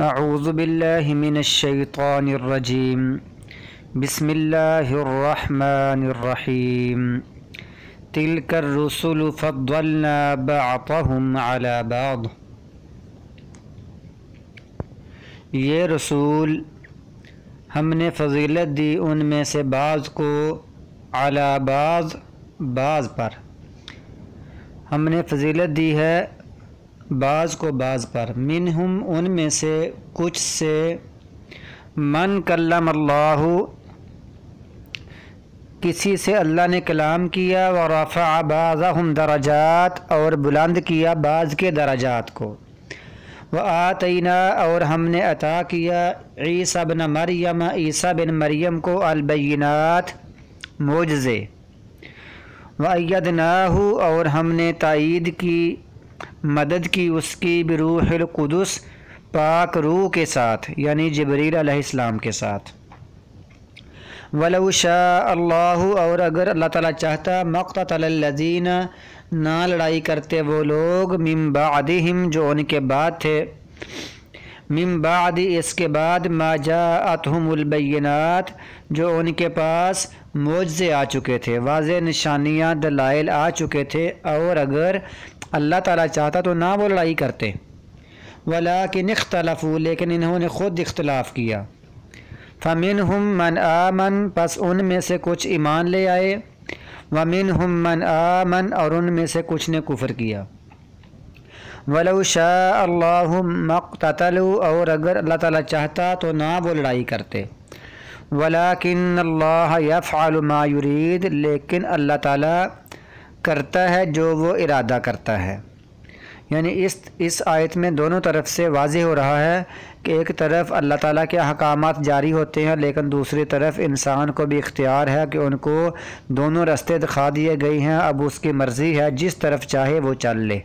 اعوذ باللہ من الشیطان الرجیم بسم اللہ الرحمن الرحیم تلک الرسل فضلنا بعضهم علی بعض، یہ رسول ہم نے فضیلت دی ان میں سے بعض کو علی بعض پر، ہم نے فضیلت دی ہے بعض کو بعض پر، منہم ان میں سے کچھ سے، من کلم اللہ کسی سے اللہ نے کلام کیا، ورفع بعضهم درجات اور بلند کیا بعض کے درجات کو، وآتینا اور ہم نے عطا کیا عیسیٰ بن مریم، عیسیٰ بن مریم کو البینات معجزے، وأیدناہ اور ہم نے تائید کی مدد کی اس کی بروح القدس پاک روح کے ساتھ، یعنی جبریل علیہ السلام کے ساتھ، وَلَوْ شَاءَ اللَّهُ اور اگر اللہ تعالیٰ چاہتا، مَقْتَتَلَ الَّذِينَ نہ لڑائی کرتے وہ لوگ، من بعدہم جو ان کے بعد تھے، من بعد اس کے بعد، ما جاءتہم البینات جو ان کے پاس معجزے آ چکے تھے، واضح نشانیاں دلائل آ چکے تھے، اور اگر اللہ تعالیٰ چاہتا تو نہ وہ لڑائی کرتے، ولیکن اختلفوا لیکن انہوں نے خود اختلاف کیا، فمنہم من آمن پس ان میں سے کچھ ایمان لے آئے، ومنہم من آمن اور ان میں سے کچھ نے کفر کیا، ولو شاء اللہ مقتتلوا اور اگر اللہ تعالیٰ چاہتا تو نہ وہ لڑائی کرتے، ولیکن اللہ یفعل ما یرید لیکن اللہ تعالیٰ کرتا ہے جو وہ ارادہ کرتا ہے۔ یعنی اس آیت میں دونوں طرف سے واضح ہو رہا ہے کہ ایک طرف اللہ تعالیٰ کے احکامات جاری ہوتے ہیں، لیکن دوسری طرف انسان کو بھی اختیار ہے کہ ان کو دونوں راستے دکھا دیے گئے ہیں، اب اس کی مرضی ہے جس طرف چاہے وہ چل لے۔